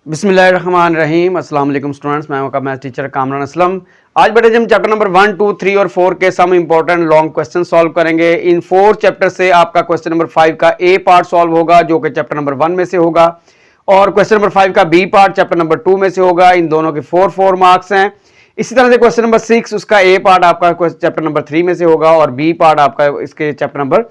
बिस्मिल्लाहिर्रहमानिर्रहीम। अस्सलाम वालेकुम स्टूडेंट्स, मैं आपका मैथ टीचर कामरान असलम। आज बेटे हम चैप्टर नंबर 1, 2, 3 और 4 के some important long question solve करेंगे। इन 4 चैप्टर से आपका क्वेश्चन नंबर 5 का ए पार्ट सॉल्व होगा जो कि चैप्टर नंबर 1 में से होगा, और क्वेश्चन नंबर 5 का बी पार्ट चैप्टर नंबर 2 में से होगा। इन दोनों के 4 मार्क्स हैं। इसी तरह से क्वेश्चन नंबर 6 उसका ए पार्ट आपका चैप्टर नंबर 3 में से होगा और बी पार्ट आपका इसके चैप्टर नंबर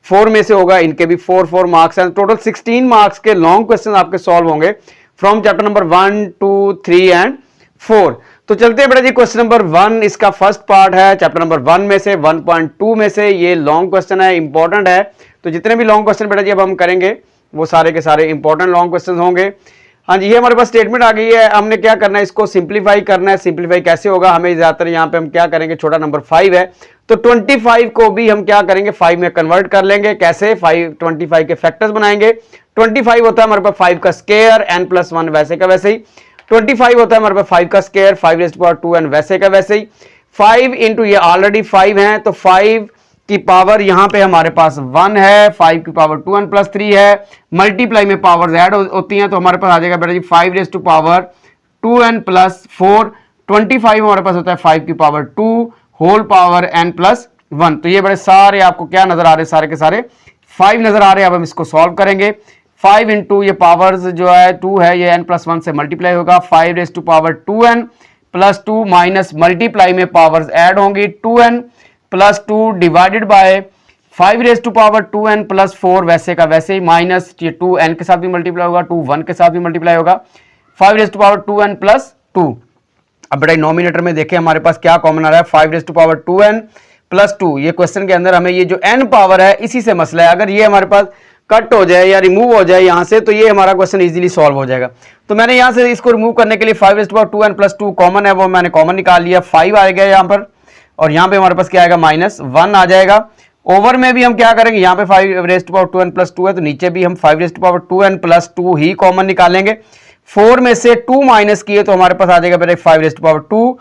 4 में से होगा। इनके भी 4 मार्क्स हैं। टोटल 16 मार्क्स के लॉन्ग क्वेश्चन आपके सॉल्व होंगे फ्रॉम चैप्टर नंबर 1, 2, 3 एंड 4। तो चलते हैं बेटा जी, क्वेश्चन नंबर 1 इसका फर्स्ट पार्ट है चैप्टर नंबर 1 में से 1.2 में से। ये लॉन्ग क्वेश्चन है, इंपॉर्टेंट है। तो जितने भी लॉन्ग क्वेश्चन बेटा जी अब हम करेंगे वो सारे के सारे इंपॉर्टेंट लॉन्ग क्वेश्चन होंगे। हाँ जी, ये हमारे पास स्टेटमेंट आ गई है। हमने क्या करना है, इसको सिंप्लीफाई करना है। सिंप्लीफाई कैसे होगा, हमें ज्यादातर यहाँ पे हम क्या करेंगे, छोटा नंबर 5 है तो 25 को भी हम क्या करेंगे 5 में कन्वर्ट कर लेंगे। कैसे, 25 के फैक्टर्स बनाएंगे। 25 होता है हमारे पास 5 का स्क्वायर n+1 वैसे का वैसे ही। 25 होता है हमारे पास 5 का स्क्वायर 5⁻²n वैसे का वैसे ही। 5 इंटू ये ऑलरेडी 5 है तो 5 की पावर यहां पे हमारे पास 1 है, 5 की पावर 2n+3 है। मल्टीप्लाई में पावर्स ऐड होती हैं तो हमारे पास आ जाएगा बेटा जी 5⁻²n+4। 25 हमारे पास होता है 5 की पावर 2 होल पावर n+1। तो ये बड़े सारे आपको क्या नजर आ रहे हैं, सारे के सारे 5 नजर आ रहे हैं। अब हम इसको सॉल्व करेंगे। 5 इंटू ये पावर्स जो है 2 है, ये n+1 से मल्टीप्लाई होगा। 5⁻²n+2 माइनस मल्टीप्लाई में पावर्स ऐड होंगी 2n+2 डिवाइडेड बाय 5⁻²n+4 वैसे का वैसे ही माइनस ये 2n के साथ भी मल्टीप्लाई होगा, 2 1 के साथ भी मल्टीप्लाई होगा, 5⁻²n+2। अब बेटा नॉमिनेटर में देखें हमारे पास क्या कॉमन आ रहा है, 5⁻²n+2। ये क्वेश्चन के अंदर हमें ये जो n पावर है इसी से मसला है। अगर ये हमारे पास कट हो जाए या रिमूव हो जाए यहां से तो ये हमारा क्वेश्चन इजीली सॉल्व हो जाएगा। तो मैंने यहां से इसको रिमूव करने के लिए 5⁻²n+2 कॉमन है, वो मैंने कॉमन निकाल लिया। 5 आ गया यहां पर और यहां पे हमारे पास क्या आएगा -1 आ जाएगा। ओवर में भी हम क्या करेंगे, यहां पे 5⁻²n+2 है तो नीचे भी हम 5⁻²n+2 ही कॉमन निकालेंगे। 4 में से 2 माइनस किए तो हमारे पास आ जाएगा बेटा 5⁻²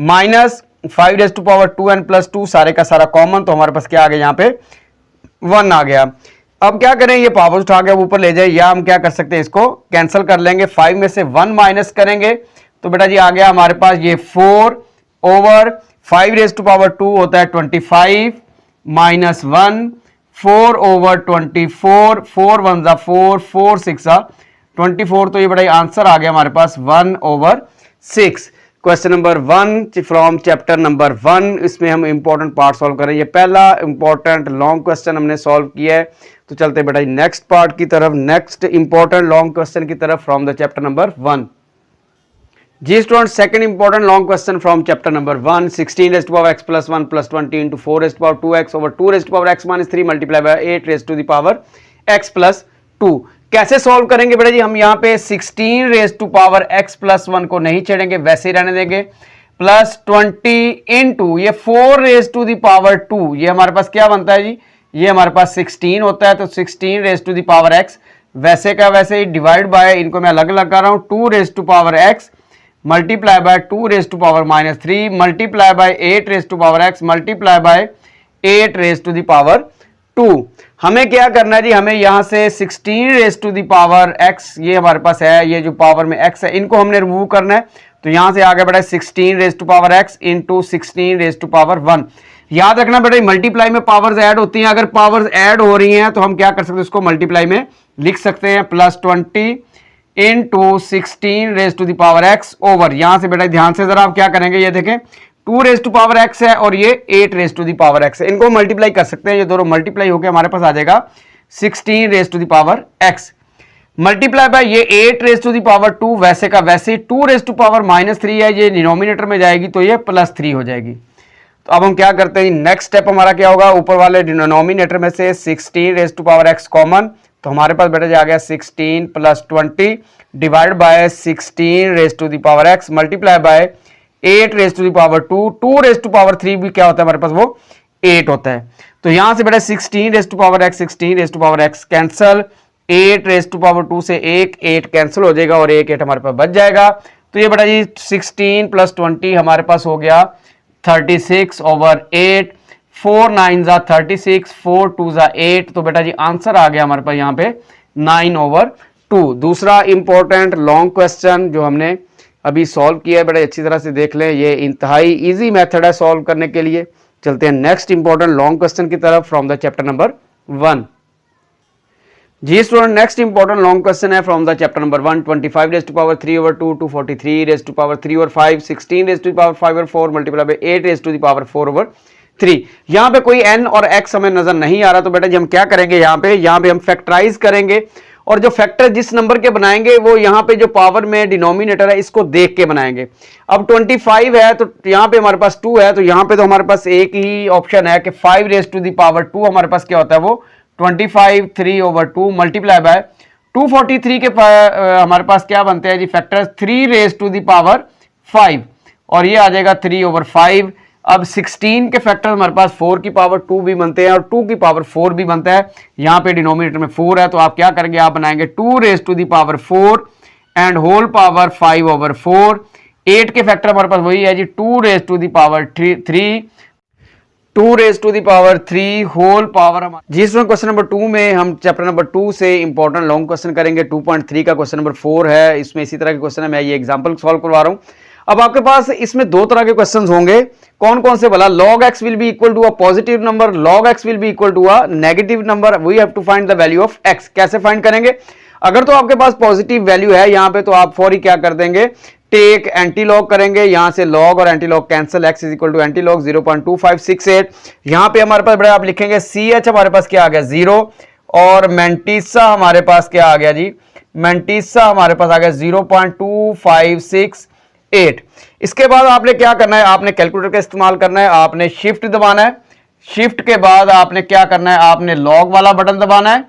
माइनस 5⁻²n+2 सारे का सारा कॉमन, तो हमारे पास क्या आ गया यहाँ पे 1 आ गया। अब क्या करें, ये पावर उठा के ऊपर ले जाए या हम क्या कर सकते हैं, इसको कैंसिल कर लेंगे। 5 में से 1 माइनस करेंगे तो बेटा जी आ गया हमारे पास ये 4 ओवर 5⁻² होता है 25 माइनस 1 4 ओवर 24 4 1 जा 4 4 6 जा 24। तो ये बड़ा आंसर आ गया हमारे पास 1/6। Question number 1 from chapter number 1, इसमें हम इंपॉर्टेंट पार्ट सॉल्व करें। ये पहला इंपॉर्टेंट लॉन्ग क्वेश्चन हमने सॉल्व किया है। तो चलते बेटा नेक्स्ट पार्ट की तरफ, नेक्स्ट इंपॉर्टेंट लॉन्ग क्वेश्चन की तरफ फ्रॉम द चैप्टर नंबर 1। जी student, second important long question from chapter number 1। 16⁻x+1 + 20 into 4⁻²x over 2⁻x-3 multiply by 8⁻x+2। कैसे सॉल्व करेंगे बेटा जी, हम यहाँ पे 16⁻x+1 को नहीं छेड़ेंगे, वैसे ही रहने देंगे। +20 इंटू ये 4⁻², ये हमारे पास क्या बनता है जी, ये हमारे पास 16 होता है। तो 16⁻x वैसे का वैसे ही डिवाइड बाय, इनको मैं अलग अलग कर रहा हूं, 2⁻x multiply by 2⁻³ multiply by 8⁻x multiply by 8⁻²। हमें क्या करना है जी, हमें यहां से 16⁻x ये हमारे पास है, ये जो पावर में x है इनको हमने रिमूव करना है। तो यहां से आगे बढ़ा 16⁻x इंटू 16⁻1। याद रखना बेटा मल्टीप्लाई में पावर्स ऐड होती हैं, अगर पावर्स ऐड हो रही हैं तो हम क्या कर सकते हैं, उसको मल्टीप्लाई में लिख सकते हैं। +20 इंटू 16⁻x ओवर, यहां से बेटा ध्यान से जरा आप क्या करेंगे, ये देखें 2⁻x है और ये 8⁻x है, इनको मल्टीप्लाई कर सकते हैं। ये दोनों मल्टीप्लाई होकर हमारे पास आ जाएगा 16⁻x मल्टीप्लाई बाय ये 8⁻² वैसे का वैसे ही 2⁻³ है, ये डिनोमिनेटर में जाएगी तो ये +3 हो जाएगी। तो अब हम क्या करते हैं, नेक्स्ट स्टेप हमारा क्या होगा, ऊपर वाले डिनोमिनेटर में से 16⁻x कॉमन, तो हमारे पास बेटा आ गया 16 + 20 divide by 16⁻x multiply by 8⁻²। 2⁻³ भी क्या होता है हमारे पास, वो 8 होता है। तो यहां से बेटा 16⁻x कैंसल, 8⁻² से 8 कैंसिल हो जाएगा और 8 हमारे पास बच जाएगा। तो ये बेटा जी 16 + 20 हमारे पास हो गया 36/8। 4 9 जा 36, 4 2 जा 8। तो बेटा जी आंसर आ गया हमारे पास यहाँ पे 9/2। 2। दूसरा इंपॉर्टेंट लॉन्ग क्वेश्चन जो हमने अभी सॉल्व किया है, बड़े अच्छी तरह से देख लें, ये इंतहाई इजी मेथड है सॉल्व करने के लिए। चलते हैं नेक्स्ट इंपॉर्टेंट लॉन्ग क्वेश्चन की तरफ फ्रॉम द चैप्टर नंबर 1। जी student, next important long question है from the chapter number 1। 25 raise to power 3 over 2, 243 raise to power 3 over 5, 16 raise to power 5 over 4 multiply by 8 raise to power 4 over 3। यहाँ पे कोई n और x हमें नजर नहीं आ रहा, तो बेटा जी हम क्या करेंगे, यहाँ पे हम फैक्टराइज करेंगे, और जो फैक्टर जिस नंबर के बनाएंगे वो यहाँ पे जो पावर में डिनोमिनेटर है इसको देख के बनाएंगे। अब 25 है तो यहाँ पे हमारे पास 2 है, तो यहाँ पे तो हमारे पास एक ही ऑप्शन है कि 5 रेज़ टू दी पावर 2 हमारे पास क्या होता है, वो 25 3 ओवर 2 मल्टीप्लाई बाय 243 के हमारे पास क्या बनते हैं जी factor 3 raise to the power 5, और ये आ जाएगा 3 ओवर 5। अब 16 के फैक्टर हमारे पास 4 की पावर 2 भी बनते हैं और 2 की पावर 4 भी बनता है। यहाँ पे डिनोमिनेटर में 4 है, तो आप क्या करेंगे, आप बनाएंगे 2 raise to the power 4 and whole power 5 over 4। 8 के फैक्टर हमारे पास वही है जी 2 raise to the power 3, 2 raise to the power 3 whole power. जिसमें क्वेश्चन नंबर 2 में हम चैप्टर नंबर 2 से इंपॉर्टेंट लॉन्ग क्वेश्चन करेंगे। 2.3 का क्वेश्चन नंबर 4 है, इसमें इसी तरह के क्वेश्चन है, मैं ये एग्जांपल सॉल्व करवा रहा हूँ। अब आपके पास इसमें दो तरह के क्वेश्चंस होंगे, कौन कौन से बोला, log x will be equal to a positive number, log x will be equal to a negative number, we have to find the value of x। कैसे फाइंड करेंगे, अगर तो आपके पास पॉजिटिव वैल्यू है यहाँ पे, तो आप फौरी क्या कर देंगे, टेक एंटी लॉग करेंगे, यहां से log और anti log cancel, x is equal to anti log 0.2568। यहां पे हमारे पास बड़ा आप लिखेंगे ch हमारे पास क्या आ गया 0, और मेंटिसा हमारे पास क्या आ गया जी, मेंटिसा हमारे पास आ गया 0.2568। इसके बाद आपने क्या करना है, आपने कैलकुलेटर का इस्तेमाल करना है, आपने शिफ्ट दबाना है, शिफ्ट के बाद आपने क्या करना है, आपने लॉग वाला बटन दबाना है।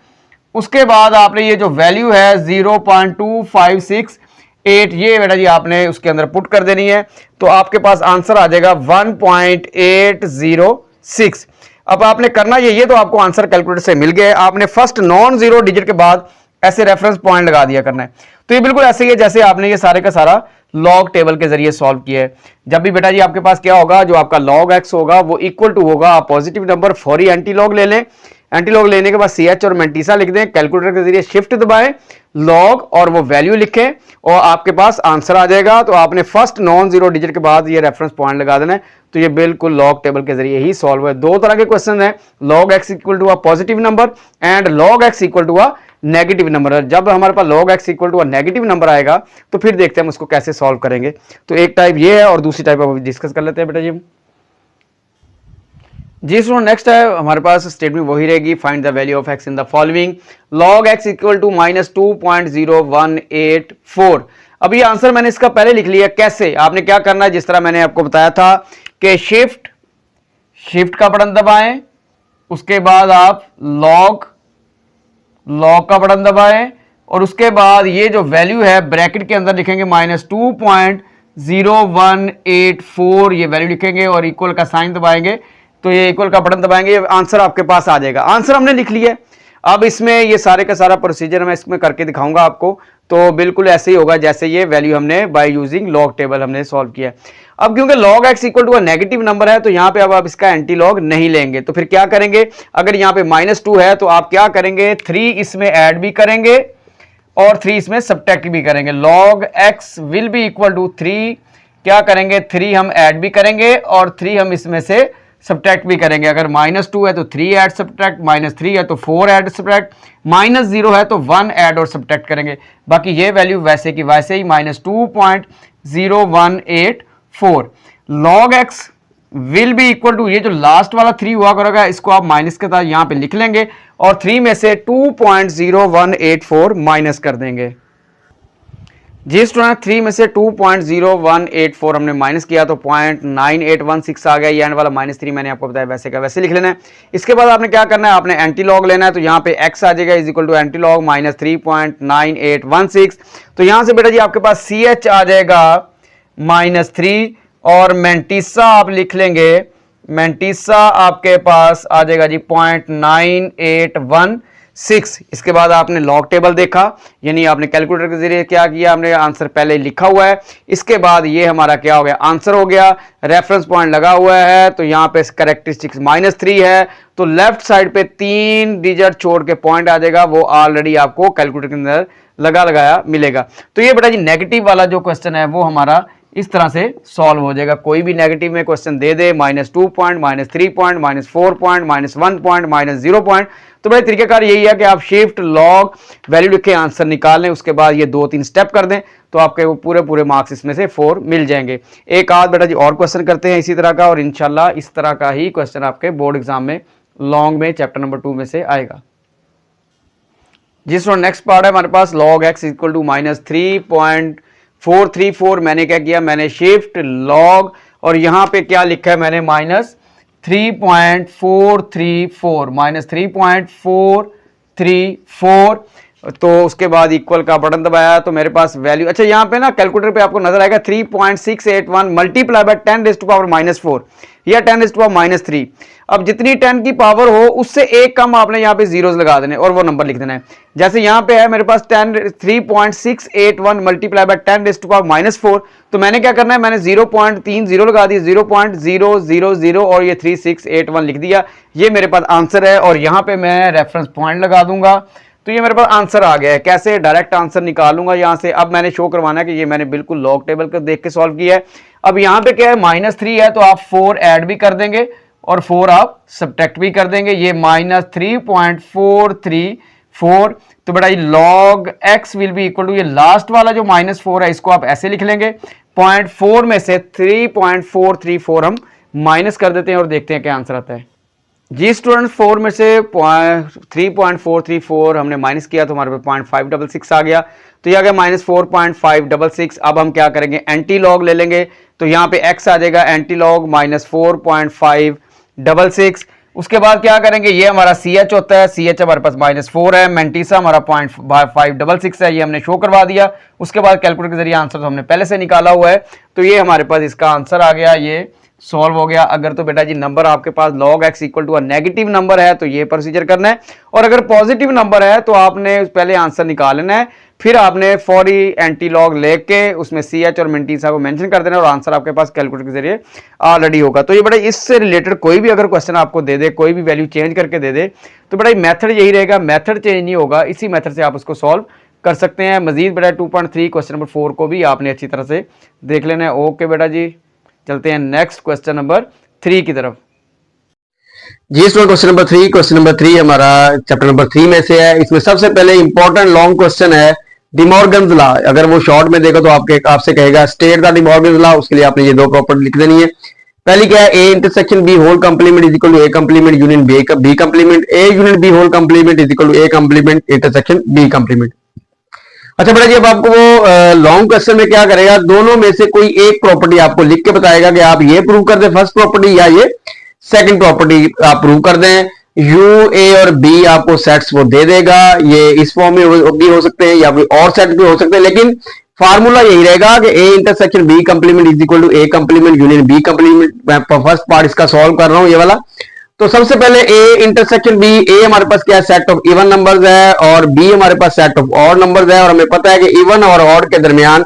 उसके बाद आपने ये जो वैल्यू है 0.2568 ये बेटा जी आपने उसके अंदर पुट कर देनी है, तो आपके पास आंसर आ जाएगा 1.806। अब आपने करना ये तो आपको आंसर कैलकुलेटर से मिल गया है, आपने फर्स्ट नॉन जीरो डिजिट के बाद ऐसे रेफरेंस पॉइंट लगा दिया करना है। तो ये बिल्कुल ऐसे ही है जैसे आपने ये सारे का सारा लॉग टेबल के जरिए सॉल्व किया है। जब भी बेटा जी आपके पास क्या होगा, जो आपका log x होगा वो इक्वल टू होगा, आप पॉजिटिव नंबर फौरी एंटी लॉग ले लें, एंटी लॉग लेने के बाद ch और मेंटिसा लिख दें, कैलकुलेटर के जरिए शिफ्ट दबाएं, लॉग और वो वैल्यू लिखें और आपके पास आंसर आ जाएगा। तो आपने फर्स्ट नॉन जीरो डिजिट के बाद ये रेफरेंस पॉइंट लगा देना है, तो ये बिल्कुल लॉग टेबल के जरिए ही सॉल्व है। दो तरह के क्वेश्चन है, log x equal to a positive number and log x equal to a negative number. जब हमारे पास log x equal to a negative number आएगा तो फिर देखते हैं हम उसको कैसे सॉल्व करेंगे। तो एक टाइप ये है और दूसरी टाइप अभी डिस्कस कर लेते हैं बेटा जी स्टूडेंट। नेक्स्ट है हमारे पास स्टेटमेंट वही रहेगी, find the value of x in the following, log x equal to -2.0184। अब ये आंसर मैंने इसका पहले लिख लिया। कैसे, आपने क्या करना है, जिस तरह मैंने आपको बताया था कि शिफ्ट का बटन दबाएं, उसके बाद आप लॉग का बटन दबाएं और उसके बाद ये जो वैल्यू है ब्रैकेट के अंदर लिखेंगे -2.0184 ये वैल्यू लिखेंगे और इक्वल का साइन दबाएंगे, तो ये इक्वल का बटन दबाएंगे, आंसर आपके पास आ जाएगा। आंसर हमने लिख लिया है। अब इसमें ये सारे का सारा प्रोसीजर मैं इसमें करके दिखाऊंगा आपको, तो बिल्कुल ऐसे ही होगा जैसे ये वैल्यू हमने बाय यूजिंग लॉग टेबल हमने सॉल्व किया है। अब क्योंकि log x equal to a negative number है तो यहाँ पे अब आप इसका एंटी लॉग नहीं लेंगे, तो फिर क्या करेंगे, अगर यहाँ पे -2 है तो आप क्या करेंगे, 3 इसमें ऐड भी करेंगे और 3 इसमें सब्ट्रैक्ट भी करेंगे। log x will be equal to 3, क्या करेंगे, 3 हम ऐड भी करेंगे और 3 हम इसमें से सब्ट्रैक्ट भी करेंगे। अगर -2 है तो 3 ऐड सब्ट्रैक्ट, -3 है तो 4 ऐड सब्ट्रैक्ट, -0 है तो 1 ऐड और सब्ट्रैक्ट करेंगे। बाकी ये वैल्यू वैसे की वैसे ही -2.0184। log x will be equal to, ये जो लास्ट वाला 3 हुआ करेगा इसको आप माइनस के साथ यहाँ पे लिख लेंगे और 3 में से 2.0184 माइनस कर देंगे। जी स्टूडेंट, 3 में से 2.0184 हमने माइनस किया तो 0.9816 आ गया। ये एंड वाला -3 मैंने आपको बताया वैसे का वैसे लिख लेना है। इसके बाद आपने क्या करना है, आपने एंटी लॉग लेना है, तो यहाँ पे x आ जाएगा is equal to anti log -3.9816। तो यहाँ से बेटा जी आपके पास ch आ जाएगा -3 और मेंटिसा आप लिख लेंगे, मेंटिसा आपके पास आ जाएगा जी 0.9816। इसके बाद आपने लॉग टेबल देखा, यानी आपने कैलकुलेटर के जरिए क्या किया, हमने आंसर पहले लिखा हुआ है। इसके बाद ये हमारा क्या हो गया, आंसर हो गया, रेफरेंस पॉइंट लगा हुआ है, तो यहाँ पे कैरेक्टरिस्टिक्स -3 है, तो लेफ्ट साइड पे 3 डिजिट छोड़ के पॉइंट आ जाएगा, वो ऑलरेडी आपको कैलकुलेटर के अंदर लगा लगाया मिलेगा। तो ये बेटा जी नेगेटिव वाला जो क्वेश्चन है वो हमारा इस तरह से सॉल्व हो जाएगा। कोई भी नेगेटिव में क्वेश्चन दे दे, -2 point, -3 point, -4 point, -1 point, -0 point, तो बड़े तरीकेकार यही है कि आप शिफ्ट लॉग वैल्यू लिख के आंसर निकाल लें, उसके बाद ये 2-3 स्टेप कर दें तो आपके वो पूरे मार्क्स इसमें से 4 मिल जाएंगे। एक आध बेटा जी और क्वेश्चन करते हैं इसी तरह का, और इंशाल्लाह इस तरह का ही क्वेश्चन आपके बोर्ड एग्जाम में लॉन्ग में चैप्टर नंबर 2 में से आएगा। जिस नेक्स्ट पार्ट है हमारे पास log x इक्वल टू -3.434। मैंने क्या किया, मैंने शिफ्ट लॉग और यहां पे क्या लिखा है मैंने -3.434 तो उसके बाद इक्वल का बटन दबाया तो मेरे पास वैल्यू, अच्छा यहाँ पे ना कैलकुलेटर पे आपको नजर आएगा 3.681 मल्टीप्लाई बाय 10⁻⁻4 या 10⁻3। अब जितनी 10 की पावर हो उससे एक कम आपने यहाँ पे जीरोस लगा देने और वो नंबर लिख देना है। जैसे यहाँ पे है मेरे पास 3.681 मल्टीप्लाई बाय 10⁻4, तो मैंने क्या करना है, मैंने 0.30 लगा दी, 0.000 और ये 3681 लिख दिया। ये मेरे पास आंसर है और यहाँ पे मैं रेफरेंस पॉइंट लगा दूंगा तो ये मेरे पास आंसर आ गया है। कैसे, डायरेक्ट आंसर निकालूंगा यहाँ से। अब मैंने शो करवाना है कि ये मैंने बिल्कुल लॉग टेबल को देख के सॉल्व किया है। अब यहाँ पे क्या है, -3 है तो आप 4 ऐड भी कर देंगे और 4 आप सब्ट्रैक्ट भी कर देंगे। ये -3.434, तो बेटा ये log x will be equal to, ये लास्ट वाला जो -4 है इसको आप ऐसे लिख लेंगे, 0.4 में से 3.434 हम माइनस कर देते हैं और देखते हैं क्या आंसर आता है। जी स्टूडेंट, 4 में से 3.434 हमने माइनस किया तो हमारे पे 0.566 आ गया, तो ये आ गया -4.566। अब हम क्या करेंगे, एंटी लॉग ले लेंगे, तो यहाँ पे x आ जाएगा एंटी लॉग -4.566। उसके बाद क्या करेंगे, ये हमारा CH होता है, CH हमारे पास -4 है, मेंटीसा हमारा 0.566 है, ये हमने शो करवा दिया। उसके बाद कैलकुलेटर के जरिए आंसर तो हमने पहले से निकाला हुआ है, तो ये हमारे पास इसका आंसर आ गया, ये सॉल्व हो गया। अगर तो बेटा जी नंबर आपके पास log x equal to negative number है तो ये प्रोसीजर करना है, और अगर पॉजिटिव नंबर है तो आपने पहले आंसर निकाल लेना है, फिर आपने फौरी एंटी लॉग लेके उसमें CH और मेंटीसा को मेंशन कर देना और आंसर आपके पास कैलकुलेटर के जरिए ऑलरेडी होगा। तो ये बेटा इससे रिलेटेड कोई भी अगर क्वेश्चन आपको दे दे, कोई भी वैल्यू चेंज करके दे दे, तो बेटा मेथड यही रहेगा, मेथड चेंज नहीं होगा, इसी मेथड से आप उसको सॉल्व कर सकते हैं। मजीद बेटा 2.3 क्वेश्चन नंबर 4 को भी आपने अच्छी तरह से देख लेना है। ओके बेटा जी, चलते हैं नेक्स्ट क्वेश्चन नंबर 3 की तरफ। जी स्टूडेंट, क्वेश्चन नंबर 3 हमारा चैप्टर नंबर 3 में से है। इसमें सबसे पहले इंपॉर्टेंट लॉन्ग क्वेश्चन है डिमॉर्गन्स लॉ। अगर वो शॉर्ट में देखो तो आपसे कहेगा स्टेट द डिमॉर्गन्स लॉ, उसके लिए आपने ये दो प्रॉपर्टी लिख देनी है। पहली क्या है, A intersection B whole complement is equal to A complement union B complement, A union B whole complement is equal to A complement intersection B complement. अच्छा बेटा जी, अब आपको वो लॉन्ग क्वेश्चन में क्या करेगा, दोनों में से कोई एक प्रॉपर्टी आपको लिख के बताएगा कि आप ये प्रूव कर दें फर्स्ट प्रॉपर्टी या ये सेकंड प्रॉपर्टी आप प्रूव कर दें। U, A और B आपको सेट्स वो दे देगा, ये इस फॉर्म में भी हो सकते हैं या फिर और सेट भी हो सकते हैं, लेकिन फार्मूला यही रहेगा कि A intersection B complement is equal to A complement union B complement. मैं फर्स्ट पार्ट इसका सॉल्व कर रहा हूं ये वाला। तो सबसे पहले A इंटरसेक्शन B, A हमारे पास क्या है, सेट ऑफ इवन नंबर्स है, और B हमारे पास सेट ऑफ ऑड नंबर्स है, और हमें पता है कि इवन और ऑड के दरमियान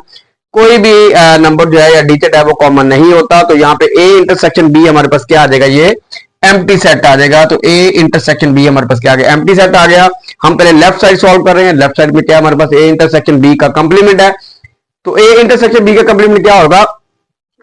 कोई भी नंबर जो है या डिजिट है वो कॉमन नहीं होता। तो यहाँ पे A इंटरसेक्शन B हमारे पास क्या आ जाएगा, ये एम्प्टी सेट आ जाएगा। तो A इंटरसेक्शन B हमारे पास क्या आ गया, एम्प्टी सेट आ गया। हम पहले लेफ्ट साइड सॉल्व कर रहे हैं, लेफ्ट साइड में क्या हमारे पास A इंटरसेक्शन B का कंप्लीमेंट है, तो A इंटरसेक्शन B का कंप्लीमेंट क्या होगा,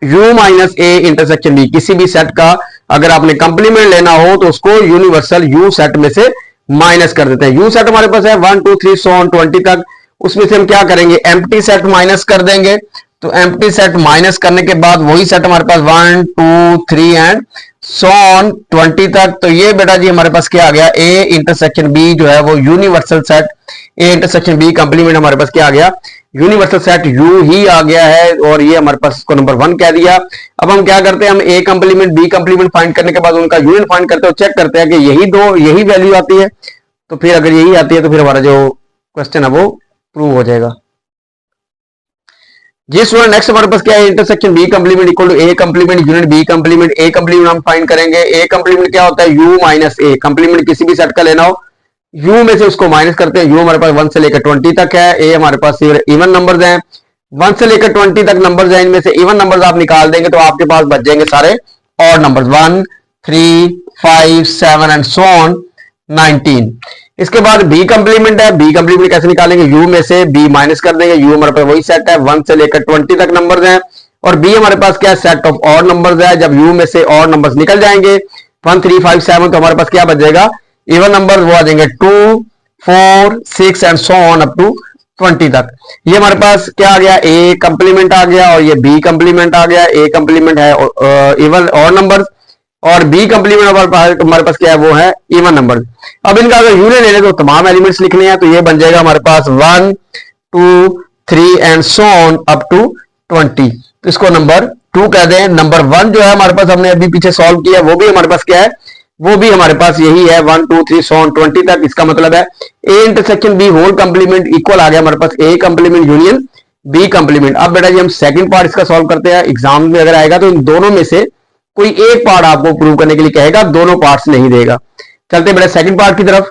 U minus A intersection B। किसी भी सेट का अगर आपने कंप्लीमेंट लेना हो तो उसको यूनिवर्सल U सेट में से माइनस कर देते हैं। U सेट हमारे पास है 1 2 3 सो ऑन 20 तक, उसमें से हम क्या करेंगे, एम्प्टी सेट माइनस कर देंगे। तो एम्प्टी सेट माइनस करने के बाद वही सेट हमारे पास 1 2 3 एंड सो ऑन 20 तक। तो ये बेटा जी हमारे पास क्या आ गया, A इंटरसेक्शन B जो है वो universal set, A intersection B complement हमारे पास क्या आ गया, यूनिवर्सल सेट U ही आ गया है, और ये हमारे पास इसको नंबर 1 कह दिया। अब हम क्या करते हैं, हम A complement B complement find करने के बाद उनका यूनियन फाइंड करते हैं, चेक करते हैं कि यही वैल्यू आती है। तो फिर अगर यही आती है तो फिर हमारा जो क्वेश्चन है वो प्रूव हो जाएगा। जी स्टूडेंट, नेक्स्ट हमारे पास क्या है, intersection B complement equal to A complement union B complement. A complement हम फाइंड करेंगे, A कंप्लीमेंट क्या होता है, U माइनस A कंप्लीमेंट। किसी भी सेट का लेना हो U में से उसको माइनस करते हैं। U हमारे पास 1 से लेकर 20 तक है, A हमारे पास इवन नंबर्स हैं, 1 से लेकर 20 तक नंबर्स हैं, इनमें से इवन नंबर्स आप निकाल देंगे तो आपके पास बच जाएंगे सारे odd numbers, 1 3 5 7 and so on. 19। इसके बाद बी कंप्लीमेंट है, बी कंप्लीमेंट कैसे निकालेंगे, यू में से बी माइनस कर देंगे, यू हमारे पास वही सेट है 1 से लेकर 20 तक नंबर्स हैं, और बी हमारे पास क्या है, सेट ऑफ ऑड नंबर्स है। जब यू में से ऑड नंबर्स निकल जाएंगे 1 3 5 7 तो हमारे पास क्या बच जाएगा, इवन नंबर वो आ जाएंगे 2 4 6 and so on up to 20 तक। ये हमारे पास क्या आ गया, ए कंप्लीमेंट आ गया, और ये बी कंप्लीमेंट आ गया। ए कंप्लीमेंट है इवन ऑड नंबर्स, और बी कंप्लीमेंट हमारे पास क्या है, वो है इवन नंबर। अब इनका अगर यूनियन ले लें तो तमाम एलिमेंट्स लिखने हैं, तो ये बन जाएगा हमारे पास 1 2 3 and so on up to 20। तो इसको नंबर 2 कह दें। नंबर 1 जो है हमारे पास हमने अभी पीछे सॉल्व किया, वो भी हमारे पास क्या है, वो भी हमारे पास यही है 1 2 3 सो ऑन 20 तक। इसका मतलब है A intersection B whole complement equal आ गया हमारे पास A complement union B complement. अब बेटा जी हम सेकंड पार्ट इसका सॉल्व करते हैं। एग्जाम में अगर आएगा तो इन दोनों में से कोई एक पार्ट आपको प्रूव करने के लिए कहेगा, दोनों पार्ट्स नहीं देगा। चलते बेटा सेकंड पार्ट की तरफ।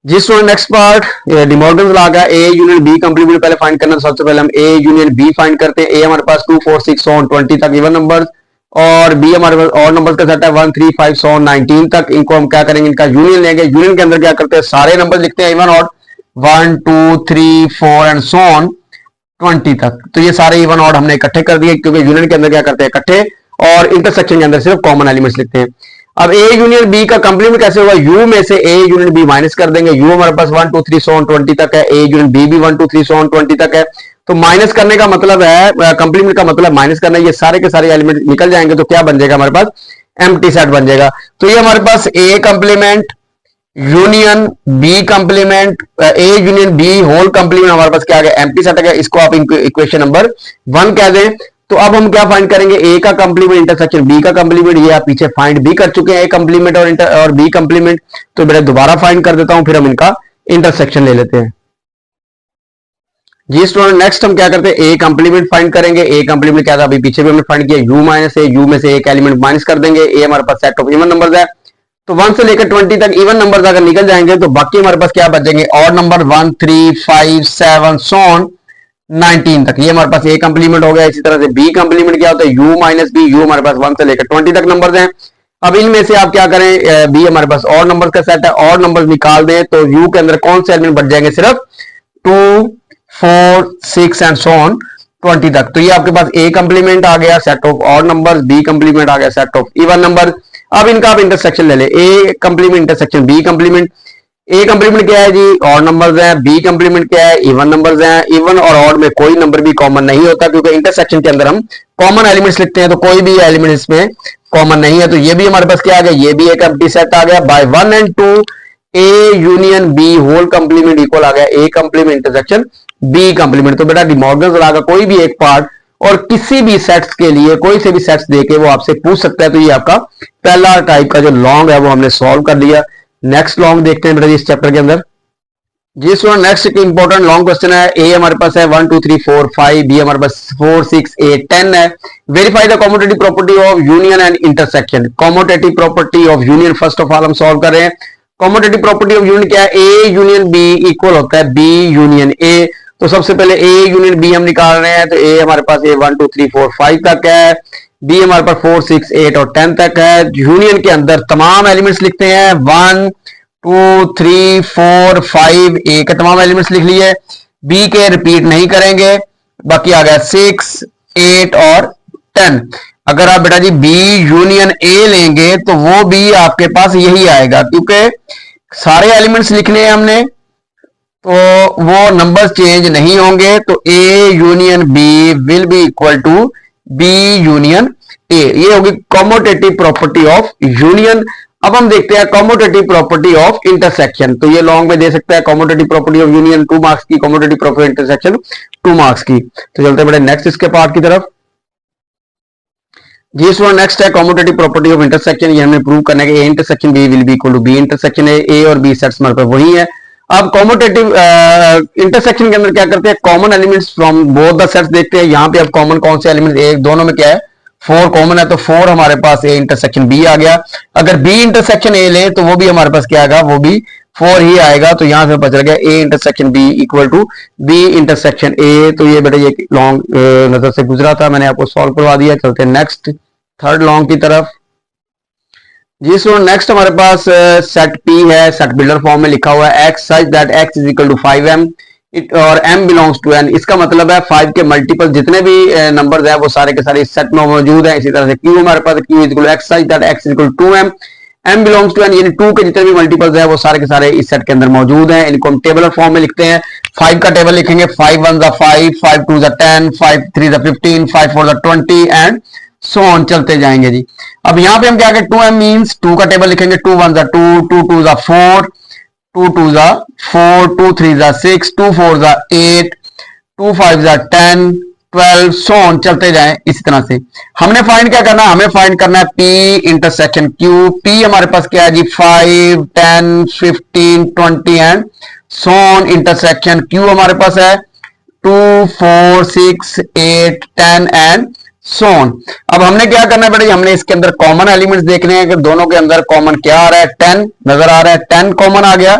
जी student next part De Morgan's law का ए यूनियन बी कंप्लीमेंट पहले फाइंड करना। सबसे पहले हम ए यूनियन बी फाइंड करते हैं। ए हमारे पास 2 4 6 ऑन 20 तक इवन नंबर्स, और बी हमारे पास ऑड नंबर्स का सेट है 1 3 5 सो 19 तक। इनको हम क्या करेंगे, इनका यूनियन लेंगे। यूनियन के अंदर क्या करते हैं, सारे नंबर लिखते हैं even odd 1 2 3 4 and so on 20 तक। तो ये सारे इवन ऑड हमने इकट्ठे कर दिए, क्योंकि यूनियन के अंदर क्या करते हैं इकट्ठे, और इंटरसेक्शन के अंदर सिर्फ कॉमन एलिमेंट्स लिखते हैं। अब ए यूनियन बी का कंप्लीमेंट कैसे होगा, यू में से ए यूनियन बी माइनस कर देंगे। यू हमारे पास 1 2 3 सो ऑन 20 तक है, ए यूनियन बी भी 1 2 3 सो ऑन 20 तक है। तो माइनस करने का मतलब है, कंप्लीमेंट का मतलब माइनस करना है। ये सारे के सारे एलिमेंट निकल जाएंगे तो क्या बन जाएगा हमारे पास, एम्प्टी सेट बन जाएगा। तो ये हमारे पास A complement union B complement, A union B whole complement हमारे पास क्या आ गया, एम्प्टी सेट आ गया। इसको आप इक्वेशन नंबर 1 कह दें। तो अब हम क्या फाइंड करेंगे, ए का कंप्लीमेंट इंटरसेक्शन बी का कंप्लीमेंट। ये आप पीछे फाइंड भी कर चुके हैं, ए कंप्लीमेंट और बी कंप्लीमेंट। तो मैं दोबारा फाइंड कर देता हूं, फिर हम इनका इंटरसेक्शन ले लेते हैं। जी स्टूडेंट नेक्स्ट हम क्या करते हैं, ए कंप्लीमेंट फाइंड करेंगे। ए कंप्लीमेंट क्या था, अभी पीछे भी हमने फाइंड किया, यू माइनस ए, यू में से एक एलिमेंट माइनस कर देंगे। ए हमारे पास सेट ऑफ इवन नंबर्स है, तो 1 से लेकर 20 तक इवन नंबर्स अगर निकल जाएंगे तो बाकी हमारे पास क्या बचेंगे, ऑड नंबर 1 3 5 7 सो ऑन 19 तक। ये हमारे पास ए कंप्लीमेंट हो गया। इसी तरह से बी कंप्लीमेंट क्या होता है, यू माइनस बी, यू हमारे पास 1 से लेकर 20 तक नंबर्स हैं। अब इनमें से आप क्या करें, बी हमारे पास ऑड नंबर्स का सेट है, ऑड नंबर्स निकाल दें तो यू के अंदर कौन से एलिमेंट बच जाएंगे, सिर्फ 2 4 6 एंड सो ऑन 20 तक। तो ये आपके पास ए कंप्लीमेंट आ गया, set of odd numbers, B complement आ गया, सेट ऑफ इवन नंबर। अब इनका आप इंटरसेक्शन ले ले, ए कंप्लीमेंट इंटरसेक्शन बी कंप्लीमेंट। ए कंप्लीमेंट क्या है जी, ऑड नंबर्स हैं, बी कंप्लीमेंट क्या है, इवन नंबर्स हैं। इवन और ऑड में कोई नंबर भी कॉमन नहीं होता, क्योंकि इंटरसेक्शन के अंदर हम कॉमन एलिमेंट्स लिखते हैं, तो कोई भी एलिमेंट इसमें कॉमन नहीं है। तो ये भी हमारे पास क्या आ गया, ये भी एक एम्प्टी सेट आ गया। By 1 and 2 A union B whole complement equal आ गया A complement intersection B complement. तो बेटा डिमॉर्गन्स लॉ का कोई भी एक पार्ट और किसी भी सेट्स के लिए कोई से भी सेट्स देके वो आपसे पूछ सकता है। तो ये आपका पहला टाइप का जो लॉन्ग है वो हमने सॉल्व कर लिया। नेक्स्ट लॉन्ग देखते हैं बेटा इस चैप्टर के अंदर। जी स्टूडेंट नेक्स्ट एक इंपॉर्टेंट लॉन्ग क्वेश्चन है। ए हमारे पास है 1 2 3 4 5, बी हमारे पास 4 6 8 10 है। Verify the commutative property of union and intersection. Commutative property of union first of all हम सॉल्व कर रहे हैं। कॉम्यूटेटिव प्रॉपर्टी ऑफ यूनियन क्या है, ए यूनियन बी इक्वल होता है बी यूनियन ए। तो सबसे पहले ए यूनियन बी हम निकाल रहे हैं। तो ए हमारे पास ए 1 2 3 4 5 तक है, बी हमारे पास 4 6 8 और 10 तक है। यूनियन के अंदर तमाम एलिमेंट्स लिखते हैं 1 2 3 4 5, ए के तमाम एलिमेंट्स लिख लिए। बी के रिपीट नहीं करेंगे, बाकी आ गया 6 8 और 10। अगर आप बेटा जी बी यूनियन ए लेंगे तो वो भी आपके पास यही आएगा, क्योंकि सारे एलिमेंट्स लिखने हैं हमने, तो वो नंबर्स चेंज नहीं होंगे। तो A union B will be equal to B union A. ये होगी कॉम्यूटेटिव प्रॉपर्टी ऑफ यूनियन। अब हम देखते हैं कॉम्यूटेटिव प्रॉपर्टी ऑफ इंटरसेक्शन। तो ये लॉन्ग में दे सकता है commutative property of union 2 marks की, कॉम्यूटेटिव प्रॉपर्टी इंटरसेक्शन 2 मार्क्स की। तो चलते बड़े नेक्स्ट इसके पार्ट की तरफ। जी स्टूडेंट नेक्स्ट है कॉम्यूटेटिव प्रॉपर्टी ऑफ इंटरसेक्शन। ये हमने प्रूव करना है कि A intersection B will be equal to B intersection A और बी सेट्स हमारे पास वही है। अब कॉम्यूटेटिव इंटरसेक्शन के अंदर क्या करते हैं, common elements from both the sets देखते हैं। यहाँ पे अब कॉमन कौन से एलिमेंट, एक दोनों में क्या है 4 कॉमन है, तो 4 हमारे पास ए इंटरसेक्शन बी आ गया। अगर बी इंटरसेक्शन ए ले तो वो भी हमारे पास क्या आएगा, वो भी 4 ही आएगा। तो यहां से पता चल गया A intersection B equal to B intersection A. तो ये बेटा ये लॉन्ग नजर से गुजरा था, मैंने आपको सॉल्व करवा दिया। चलते हैं नेक्स्ट थर्ड लॉन्ग की तरफ। जी सो नेक्स्ट हमारे पास सेट पी है, सेट बिल्डर फॉर्म में लिखा हुआ है x such that x is equal to 5m it और m बिलोंग्स टू n। इसका मतलब है 5 के मल्टीपल जितने भी नंबर्स हैं वो सारे के सारे इस सेट में मौजूद हैं। इसी तरह से q हमारे पास q is equal to x such that x is equal to 2m, m belongs to n, यानी 2 के जितने भी मल्टीपल्स हैं वो सारे के सारे इस सेट के अंदर मौजूद हैं। इनको हम टेबलर फॉर्म में लिखते हैं। 5 का टेबल लिखेंगे 5 1 5, 5 2 10, 5 3 15, 5 4 20 एंड सो ऑन चलते जाएंगे जी। अब यहाँ पे हम क्या करें 2m मींस 2 का टेबल लिखेंगे 2 1 2, 2 2 4, 2 2 4, 2 3 6, 2 4 8, 2 5 10, 12 सो ऑन चलते जाएं। इसी तरह से हमने फाइंड क्या करना है, हमें फाइंड करना है P इंटरसेक्शन Q। P हमारे पास क्या है जी 5 10 15 20 and so on intersection Q हमारे पास है 2 4 6 8 10 एंड सो ऑन। अब हमने क्या करना है बेटा, हमने इसके अंदर कॉमन एलिमेंट्स देखने हैं कि दोनों के अंदर कॉमन क्या आ रहा है। 10 नजर आ रहा है, 10 कॉमन आ गया,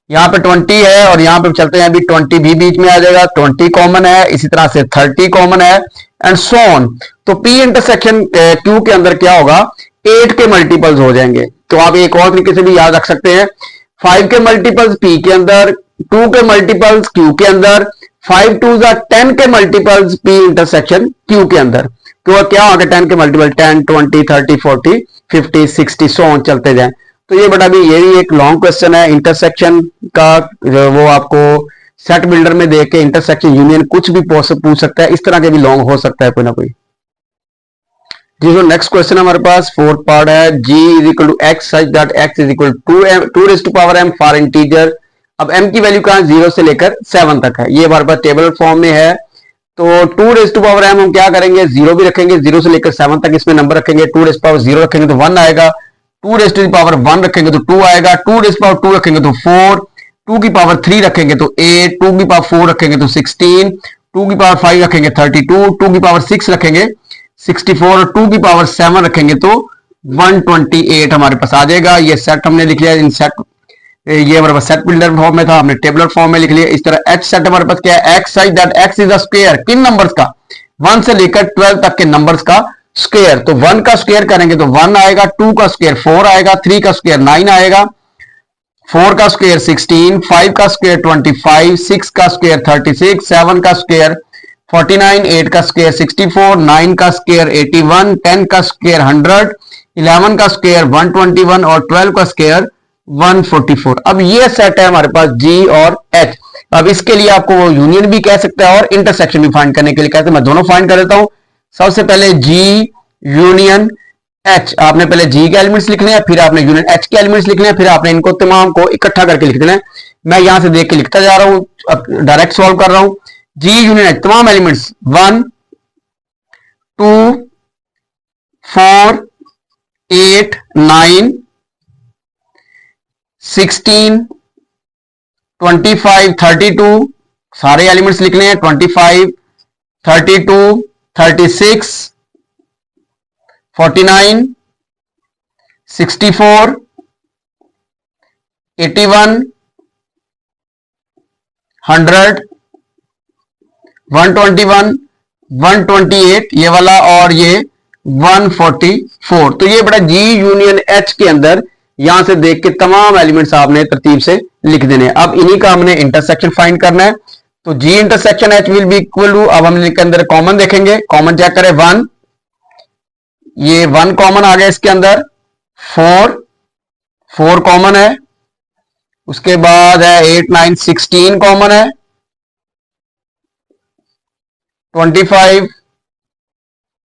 यहाँ पे 20 है और यहाँ पे चलते हैं अभी 20 भी बीच में आ जाएगा, 20 कॉमन है, इसी तरह से 30 कॉमन है एंड सो ऑन। तो P इंटरसेक्शन Q के अंदर क्या होगा 8 के मल्टीपल्स हो जाएंगे। तो आप एक और तरीके से भी याद रख सकते हैं 5 के मल्टीपल्स P के अंदर, 2 के मल्टीपल्स Q के अंदर, 5 2 10 के मल्टीपल्स P इंटरसेक्शन Q के अंदर। तो क्या होगा 10 के मल्टीपल 10 20 30 40 50 60 सो ऑन चलते जाएं। तो ये बेटा भी ये भी एक लॉन्ग क्वेश्चन है इंटरसेक्शन का, वो आपको सेट बिल्डर में देख के इंटरसेक्शन यूनियन कुछ भी पूछ सकता है, इस तरह के भी लॉन्ग हो सकता है कोई ना कोई। जी तो नेक्स्ट क्वेश्चन हमारे पास फोर्थ पार्ट है g is equal to x such that x is equal to 2 raise to power m for integer. अब m की वैल्यू कहां 0 से लेकर 7 तक है, ये हमारे पास टेबल फॉर्म में है। तो 2 रेज़ टू पावर m हम क्या करेंगे 0 भी रखेंगे, 0 से लेकर 7 तक इसमें नंबर रखेंगे। 2 रेज़ पावर 0 रखेंगे तो 1 आएगा, 2 रेज़ टू पावर 1 रखेंगे तो 2 आएगा, 2 रेज़ पावर 2 रखेंगे तो 4, 2 की पावर 3 रखेंगे तो 8, 2 की पावर 4 रखेंगे तो 16, 2 की पावर 5 रखेंगे 32, 2 की पावर 6 रखेंगे 64 और 2 की पावर 7 रखेंगे तो 128 हमारे पास आ जाएगा। ये सेट हमने लिख लिया इन सेट, ये हमारे पास सेट बिल्डर फॉर्म में था, हमने टेबलर फॉर्म में लिख लिया। इस तरह एच सेट हमारे पास क्या है x such that x is a square, किन नंबर्स का 1 से लेकर 12 तक के नंबर्स का स्क्वायर। तो 1 का स्क्वायर करेंगे तो 1 आएगा, 2 का स्क्वायर 4 आएगा, 3 का स्क्वायर 9 आएगा, 4 का स्क्वायर 16, 5 का स्क्वायर 25, 6 का स्क्वायर 36, 7 का स्क्वायर 49, 8 का स्क्वायर 64, 9 का स्क्वायर 81, 10 का स्क्वायर 100, 11 का स्क्वायर 121 और 12 का स्क्वायर 144। अब ये सेट है हमारे पास G और H। अब इसके लिए आपको वो यूनियन भी कह सकते हैं और इंटरसेक्शन भी फाइंड करने के लिए कहते हैं। मैं दोनों फाइंड कर देता हूं। सबसे पहले G यूनियन H, आपने पहले G के एलिमेंट्स लिखने हैं, फिर आपने यूनियन H के एलिमेंट्स लिखने हैं, फिर आपने इनको तमाम को इकट्ठा करके लिख देना है। मैं यहां से देख के लिखता जा रहा हूं, डायरेक्ट सॉल्व कर रहा हूं। G यूनियन H तमाम एलिमेंट्स 1 2 4 8 9 16 25 32 सारे एलिमेंट्स लिखने हैं। 25 32 36 49 64 81 100 121 128 ये वाला और ये 144। तो ये बड़ा G यूनियन H के अंदर यहां से देख के तमाम एलिमेंट्स आपने तरतीब से लिख देने। अब इन्हीं का हमने इंटरसेक्शन फाइंड करना है। तो G intersection H will be equal to, अब हम इसके अंदर कॉमन देखेंगे, कॉमन चेक करें 1, ये 1 कॉमन आ गया इसके अंदर, 4 कॉमन है, उसके बाद है 8 9 16 कॉमन है, 25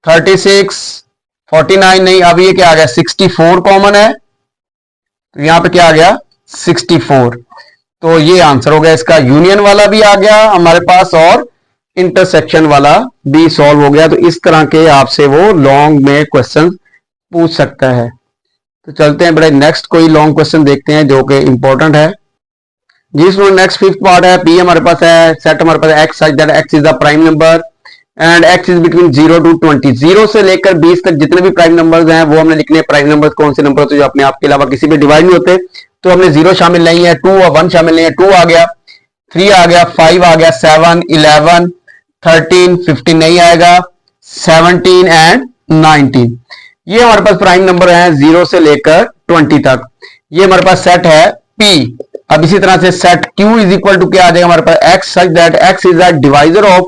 36 49 नहीं, अब ये क्या आ गया 64 कॉमन है, तो यहां पे क्या आ गया 64। तो ये आंसर हो गया इसका, यूनियन वाला भी आ गया हमारे पास और इंटरसेक्शन वाला भी सॉल्व हो गया। तो इस तरह के आपसे वो लॉन्ग में क्वेश्चन पूछ सकता है। तो चलते हैं बड़े नेक्स्ट कोई लॉन्ग क्वेश्चन देखते हैं जो कि इंपॉर्टेंट है। जिसमें नेक्स्ट फिफ्थ पार्ट है, पी हमारे पास है, सेट हमारे पास X such that x is the prime number and X is between 0 to 20, 0 से लेकर 20 तक जितने भी प्राइम नंबर्स हैं वो हमने लिखने हैं। प्राइम नंबर्स कौन से नंबर होते हैं जो अपने आप के अलावा किसी भी डिवाइड नहीं होते, तो हमने 0 शामिल नहीं है, 2 और 1 शामिल नहीं है। 2 आ गया, 3 आ गया, 5 आ गया, 7 11 13 15 नहीं आएगा, 17 एंड 19। ये हमारे पास प्राइम नंबर है 0 से लेकर 20 तक। ये हमारे पास सेट है P। अब इसी तरह से set Q is equal to क्या आ जाएगा हमारे पास X, such that X is a divisor of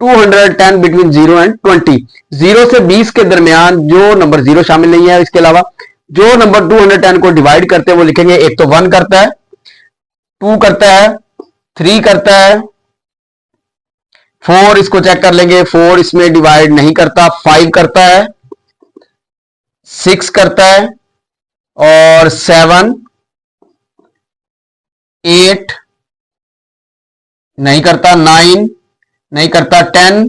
210 between 0 and 20। 0 से 20 के दरमियान जो नंबर 0 शामिल नहीं है, इसके अलावा जो नंबर 210 को डिवाइड करते हैं वो लिखेंगे। एक तो 1 करता है, 2 करता है, 3 करता है, 4 इसको चेक कर लेंगे, 4 इसमें डिवाइड नहीं करता, 5 करता है, 6 करता है, और 7, 8 नहीं करता, 9 नहीं करता, 10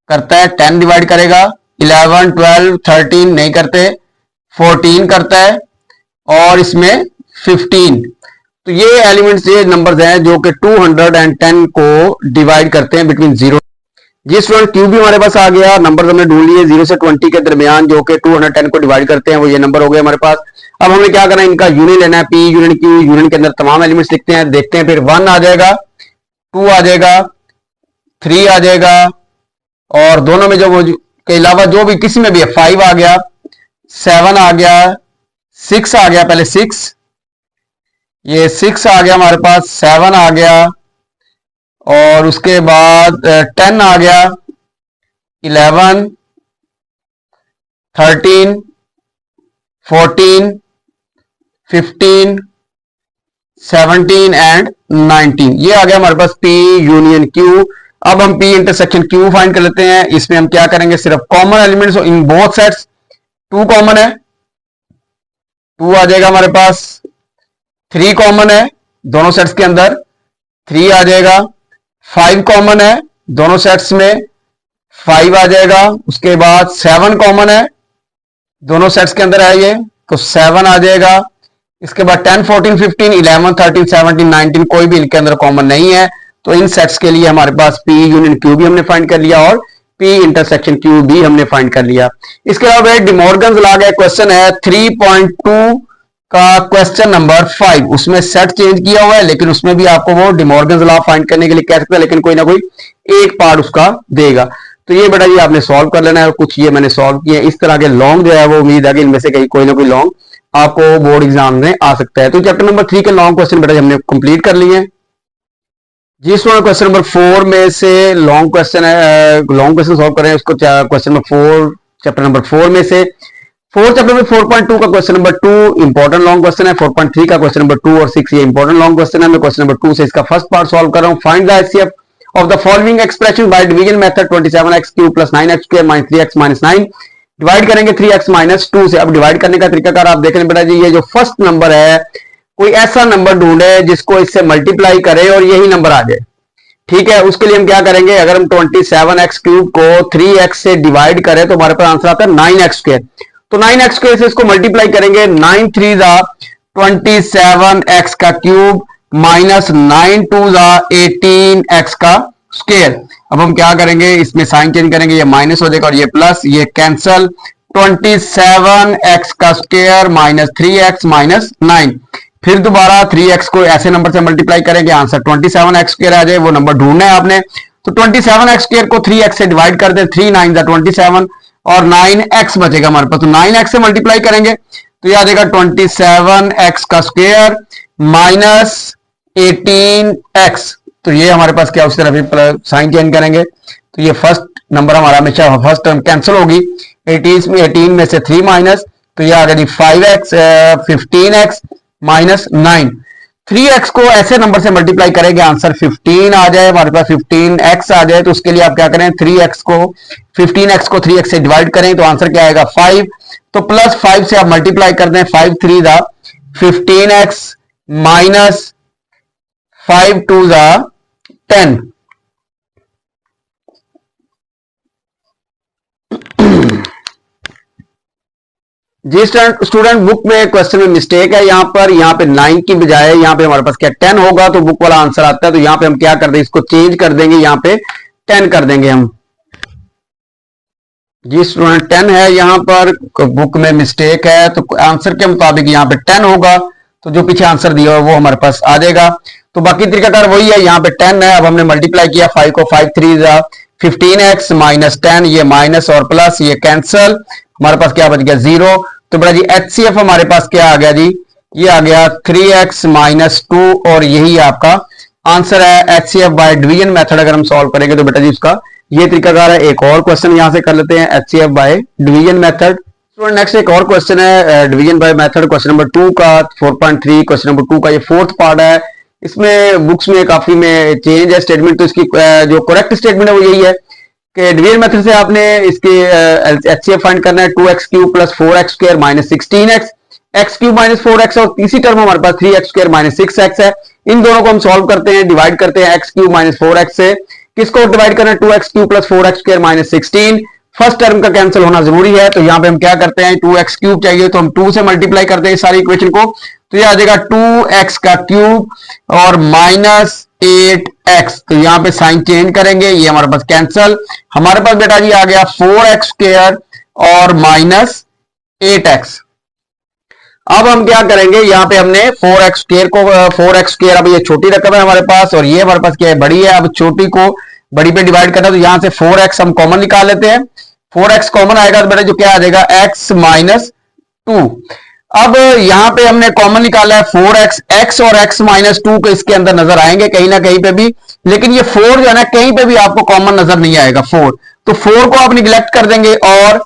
करता है, 10 डिवाइड करेगा, 11, 12, 13 नहीं करते, 14 करता है, और इसमें 15। तो ये एलिमेंट्स, ये नंबर्स हैं जो कि 210 को डिवाइड करते हैं बिटवीन 0। जी स्टूडेंट, क्यू भी हमारे पास आ गया। नंबर हमने ढूंढ लिए 0 से 20 के दरमियान जो कि 210 को डिवाइड करते हैं, वो ये नंबर हो गए हमारे पास। अब हमें क्या करना है, इनका यूनियन लेना है, P यूनियन Q यूनियन के अंदर तमाम एलिमेंट्स लिखते हैं, देखते हैं। फिर 1 आ जाएगा, 2 आ जाएगा, 3 आ जाएगा, और दोनों में जो के अलावा जो भी किसी में भी है, 5 आ गया, 7 आ गया, 6 आ गया, पहले 6, ये 6 आ गया हमारे पास, 7 आ गया, और उसके बाद 10 आ गया, 11, 13, 14, 15, 17 एंड 19। ये आ गया हमारे पास P यूनियन Q। अब हम P इंटरसेक्शन Q फाइंड कर लेते हैं। इसमें हम क्या करेंगे, सिर्फ common elements in both sets. 2 common है, 2 आ जाएगा हमारे पास। 3 कॉमन है दोनों सेट्स के अंदर, 3 आ जाएगा। 5 कॉमन है दोनों सेट्स में, 5 आ जाएगा। उसके बाद 7 कॉमन है दोनों सेट्स के अंदर है, ये तो 7 आ जाएगा। इसके बाद 10, 14, 15, 11, 13, 17, 19 कोई भी इनके अंदर कॉमन नहीं है। तो इन सेट्स के लिए हमारे पास P यूनियन Q भी हमने फाइंड कर लिया और P इंटरसेक्शन Q भी हमने फाइंड कर लिया। इसके अलावा एक डिमॉर्गन्स लॉ का क्वेश्चन है 3.2 का क्वेश्चन नंबर 5। उसमें सेट चेंज किया हुआ है, लेकिन उसमें भी आपको वो डिमॉर्गन्स लॉ फाइंड करने के लिए कह सकता है, लेकिन कोई ना कोई एक पार्ट उसका देगा। तो ये बेटा ये आपने सॉल्व कर लेना है, और कुछ ये मैंने सॉल्व किए। इस तरह के लॉन्ग जो है वो उम्मीद है कि इनमें से कहीं कोई ना कोई लॉन्ग आपको बोर्ड एग्जाम में आ सकता है। तो चैप्टर नंबर 3 के लॉन्ग क्वेश्चन बेटा हमने कंप्लीट कर लिए हैं। जी स्टूडेंट, क्वेश्चन नंबर 4 में से लॉन्ग क्वेश्चन है, लॉन्ग क्वेश्चन सॉल्व करें उसको। क्वेश्चन नंबर 4 चैप्टर नंबर 4 में से 4 चैप्टर में 4.2 का question number 2 important long question है। 4.3 का क्वेश्चन नंबर 2 और 6 ये इंपॉर्टेंट लॉन्ग क्वेश्चन है। मैं क्वेश्चन नंबर 2 से इसका फर्स्ट पार्ट सॉल्व कर रहा हूं। Find the HCF of the following expression by division method 27x³ + 9x² - 3x - 9। Divide करेंगे 3x - 2 से। अब डिवाइड करने का तरीकाकार आप देख रहे हैं बेटा जी, ये जो फर्स्ट नंबर है, कोई ऐसा नंबर ढूंढे जिसको इससे मल्टीप्लाई करे और यही नंबर आ जाए। ठीक है, उसके लिए हम क्या करेंगे, अगर हम 27x³ को 3x से डिवाइड करें तो हमारे पास आंसर आता है 9x²। तो 9x² से इसको मल्टीप्लाई करेंगे, 9 3 27x का क्यूब माइनस 9 2 18x का स्क्वायर। अब हम क्या करेंगे, इसमें साइन चेंज करेंगे, ये माइनस हो जाएगा और ये प्लस, ये कैंसल। 27x का स्क्वायर माइनस 3x माइनस 9। फिर दोबारा 3x को ऐसे नंबर से मल्टीप्लाई करेंगे, आंसर 27x² आ जाए। वो नंबर ढूंढना है आपने। तो 27x² को 3x से डिवाइड कर दे, 3 9 27 और 9x बचेगा हमारे पास। तो 9x से मल्टीप्लाई करेंगे तो ये आ जाएगा 27x का स्क्वायर माइनस 18x। तो ये हमारे पास क्या, उस तरफ साइन चेंज करेंगे तो ये फर्स्ट नंबर हमारा हमेशा फर्स्ट टर्म कैंसिल होगी। 18 में से 3 माइनस, तो ये आ गया 5x 15x माइनस 9। 3x को ऐसे नंबर से मल्टीप्लाई करेंगे, आंसर 15 आ जाए हमारे पास, 15x आ जाए। तो उसके लिए आप क्या करें, 15x को 3x से डिवाइड करें तो आंसर क्या आएगा 5। तो प्लस 5 से आप मल्टीप्लाई कर दें, 5 3 15x माइनस 5 2 10। जी स्टूडेंट, बुक में क्वेश्चन में मिस्टेक है यहाँ पे 9 की बजाय यहाँ पे हमारे पास क्या 10 होगा, तो बुक वाला आंसर आता है। तो यहाँ पे हम क्या कर देंगे, इसको चेंज कर देंगे, यहाँ पे 10 कर देंगे हम। जी स्टूडेंट 10 है यहाँ पर, बुक में मिस्टेक है, तो आंसर के मुताबिक यहाँ पे 10 होगा। तो जो पीछे आंसर दिया है वो हमारे पास आ जाएगा। तो बाकी तरीकाकार वही है, यहाँ पे 10 है। अब हमने मल्टीप्लाई किया 5 को, 5 3 15x माइनस 10, ये माइनस और प्लस, ये कैंसल। हमारे पास क्या बच गया 0। तो बेटा जी HCF हमारे पास क्या आ गया जी, ये आ गया 3x माइनस 2 और यही आपका आंसर है HCF बाय डिवीजन मेथड। अगर हम सॉल्व करेंगे तो बेटा जी उसका ये तरीकाकार है। एक और क्वेश्चन यहां से कर लेते हैं HCF by division method. Next एक और क्वेश्चन है division by method, question number 2 का 4.3, क्वेश्चन नंबर 2 का ये फोर्थ पार्ट है। इसमें बुक्स में काफी में चेंज है स्टेटमेंट, तो इसकी जो करेक्ट स्टेटमेंट है वो यही है कि डिवीजन मेथड से आपने इसके HCF फाइंड करना है 2x cube plus 4x square minus 16x, x cube minus 4x और तीसरी टर्म हमारे पास 3x स्क्वायर माइनस 6x है। इन दोनों को हम सॉल्व करते हैं, डिवाइड करते हैं x क्यूब माइनस 4x से। किसको डिवाइड करना है 2x cube plus 4x square minus 16। First term का कैंसिल होना जरूरी है, तो यहां पे हम क्या करते हैं 2x क्यूब चाहिए तो हम 2 से मल्टीप्लाई करते हैं सारी इक्वेशन को, तो ये आ जाएगा 2x का क्यूब और माइनस 8x। तो यहां पे साइन चेंज करेंगे, ये हमारे पास कैंसिल। हमारे पास बेटा जी आ गया 4x स्क्वायर और माइनस 8x। अब हम क्या करेंगे, यहां पे हमने 4x स्क्वायर को 4x स्क्वायर, अब ये छोटी रकम है हमारे पास और ये हमारे पास क्या है बड़ी है। अब छोटी को बड़ी पे डिवाइड करना है तो यहां से 4x हम कॉमन निकाल लेते हैं। 4x कॉमन आएगा तो बेटा जो क्या आ जाएगा x माइनस 2। अब यहां पे हमने कॉमन निकाला है 4x, x और x माइनस 2 को इसके अंदर नजर आएंगे कहीं ना कहीं पे भी, लेकिन ये 4 जो है ना कहीं पे भी आपको कॉमन नजर नहीं आएगा 4, तो 4 को आप निगलेक्ट कर देंगे और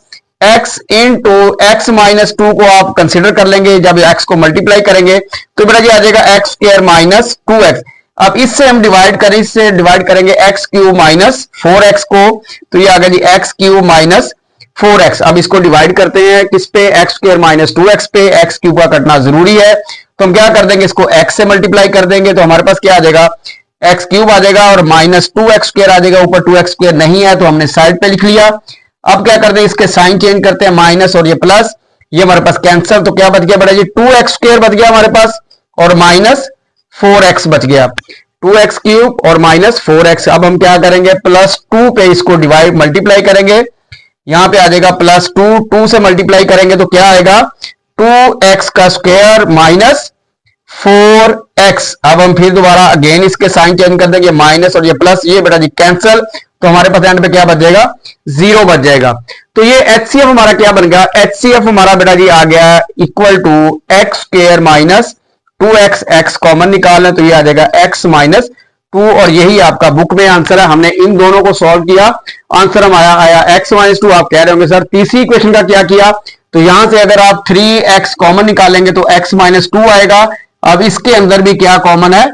x इंटू एक्स माइनस 2 को आप कंसिडर कर लेंगे। जब x को मल्टीप्लाई करेंगे तो बेटा जी आ जाएगा x स्क्वायर माइनस 2x। अब इससे हम डिवाइड करें, इससे डिवाइड करेंगे x क्यूब माइनस 4x को, तो ये आ गया जी x क्यूब माइनस 4x। अब इसको डिवाइड करते हैं किस पे, x स्क्वायर माइनस 2x पे। x क्यूब का कटना जरूरी है तो हम क्या कर देंगे, इसको x से मल्टीप्लाई कर देंगे तो हमारे पास क्या आ जाएगा x क्यूब आ जाएगा और माइनस 2x स्क्वायर आ जाएगा। ऊपर 2x स्क्वायर नहीं है तो हमने साइड पे लिख लिया। अब क्या करते हैं, इसके साइन चेंज करते हैं, माइनस और ये प्लस, ये हमारे पास कैंसिल। तो क्या बच गया बेटा जी 2x स्क्वायर बच गया हमारे पास और माइनस 4x बच गया। 2x क्यूब और माइनस 4x। अब हम क्या करेंगे प्लस 2 पे इसको डिवाइड मल्टीप्लाई करेंगे, यहां पे आ जाएगा प्लस 2, 2 से मल्टीप्लाई करेंगे तो क्या आएगा 2x का स्क्वायर माइनस 4x। अब हम फिर दोबारा अगेन इसके साइन चेंज कर देंगे, माइनस और ये प्लस, ये बेटा जी कैंसिल। तो हमारे पास एंड पे क्या बच जाएगा 0 बच जाएगा। तो ये HCF हमारा क्या बन गया, HCF हमारा बेटा जी आ गया equal to x square minus 2x, x common निकालना तो ये आ जाएगा x माइनस 2 और यही आपका बुक में आंसर है। हमने इन दोनों को सॉल्व किया, आंसर हमारा आया x माइनस 2। आप कह रहे होंगे सर तीसरी इक्वेशन का क्या किया, तो यहां से अगर आप 3x कॉमन निकालेंगे तो x माइनस 2 आएगा। अब इसके अंदर भी क्या कॉमन है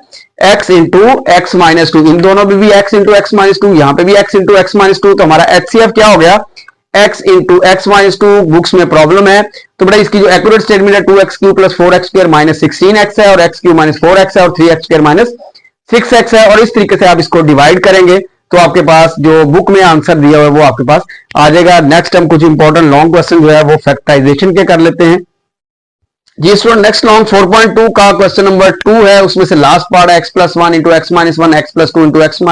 x इंटू एक्स माइनस 2, इन दोनों में भी x इंटू एक्स माइनस 2, यहां पे भी x इंटू एक्स माइनस 2। तो हमारा HCF क्या हो गया x into x minus 2। Books में प्रॉब्लम है तो बेटा इसकी जो एक्यूरेट स्टेटमेंट है 2x cube plus 4x square minus 16x है और x क्यूब माइनस 4x है और 3x स्क्वायर माइनस 6x है। और इस तरीके से आप इसको डिवाइड करेंगे तो आपके पास जो बुक में आंसर दिया हुआ है वो आपके पास आ जाएगा। नेक्स्ट हम कुछ इंपॉर्टेंट लॉन्ग क्वेश्चन जो है वो फैक्टराइजेशन के कर लेते हैं जी स्टूडेंट। नेक्स्ट लॉन्ग 4.2 का क्वेश्चन नंबर 2 है, उसमें से लास्ट पार्ट है x plus 1 into x minus 1, x plus 2 into x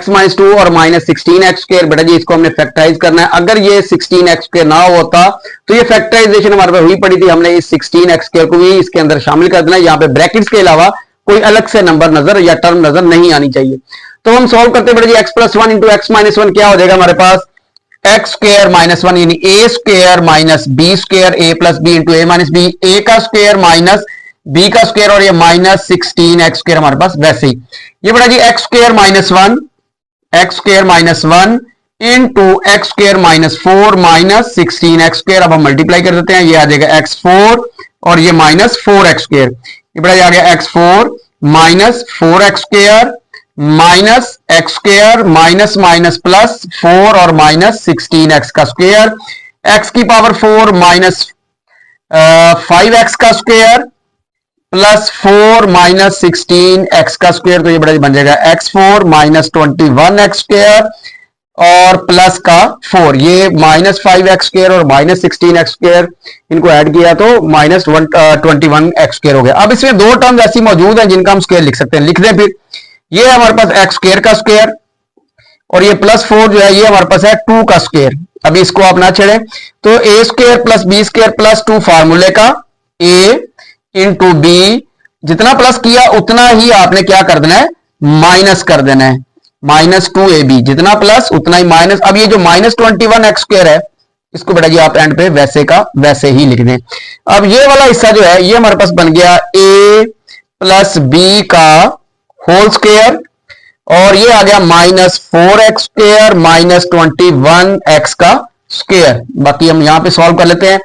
minus 2 और माइनस 16x स्क्वायर। बेटा जी इसको हमने फैक्टराइज करना है। अगर ये 16x स्क्वायर ना होता तो ये फैक्टराइजेशन हमारे पास हुई पड़ी थी, हमने इस 16x स्क्वायर को भी इसके अंदर शामिल कर देना। यहाँ पे ब्रैकेट्स के अलावा कोई अलग से नंबर नजर या टर्म नजर नहीं आनी चाहिए। तो हम सॉल्व करते हैं बेटा जी x plus 1 into x minus 1 क्या हो जाएगा हमारे पास एक्स स्क्वायर माइनस 1 यानी a square minus B square, a plus B into A minus B, a का स्क्वायर माइनस b का स्क्वायर और ये माइनस 16x स्क्वायर हमारे पास वैसे ही। ये बेटा जी X square minus 1, X square minus 1 into X square minus 4 minus 16x square. अब हम मल्टीप्लाई कर देते हैं, ये आ जाएगा x4 और ये माइनस 4x स्क्वायर। ये बेटा आ गया x4 minus 4x square minus x square minus minus plus 4 और माइनस 16x का स्क्वायर, x की पावर 4 माइनस 5x का स्क्वायर प्लस 4 माइनस 16x का स्क्वायर। तो ये बड़ा बन जाएगा x4 माइनस 21x स्क्वायर और प्लस का 4, ये माइनस 5x स्क्वायर और माइनस 16x स्क्वायर इनको ऐड किया तो माइनस 21x स्क्वायर हो गया। अब इसमें दो टर्म्स ऐसी मौजूद हैं जिनका हम स्क्वायर लिख सकते हैं, लिख दें फिर। ये हमारे पास एक्स स्क्वायर का स्क्वायर और ये प्लस 4 जो है ये हमारे पास है 2 का स्क्वायर। अभी इसको आप ना छेड़े तो A square plus B square plus 2 फार्मूले का a इंटू बी, जितना प्लस किया उतना ही आपने क्या कर देना है माइनस कर देना है, माइनस 2ab, जितना प्लस उतना ही माइनस। अब ये जो माइनस 21x स्क्वायर है इसको बेटा जी आप एंड पे वैसे का वैसे ही लिख दें। अब ये वाला हिस्सा जो है ये हमारे पास बन गया a प्लस बी का होल स्क्वायर, और ये आ गया -4x² माइनस 21x का स्क्वायर। बाकी हम यहां पे सॉल्व कर लेते हैं।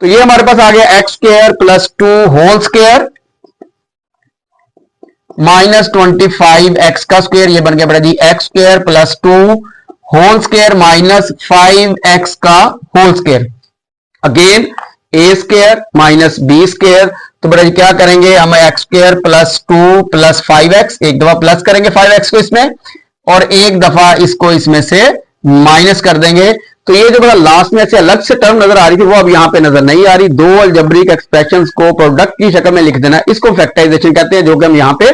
तो ये हमारे पास आ गया x² plus 2 whole square minus 25x का स्क्वायर। ये बन गया बेटा जी x² plus 2 whole square minus 5x का whole square. Again a² minus b²। तो बेटा जी क्या करेंगे हम, x² प्लस 2 प्लस 5x, एक दफा प्लस करेंगे 5x को इसमें, और एक दफा इसको इसमें से माइनस कर देंगे। तो ये जो बड़ा लास्ट में ऐसे अलग से टर्म नजर आ रही थी वो अब यहां पे नजर नहीं आ रही। दो अलजेब्रिक एक्सप्रेशंस को प्रोडक्ट की शक्ल में लिख देना, इसको फैक्टराइजेशन कहते हैं, जो कि हम यहां पे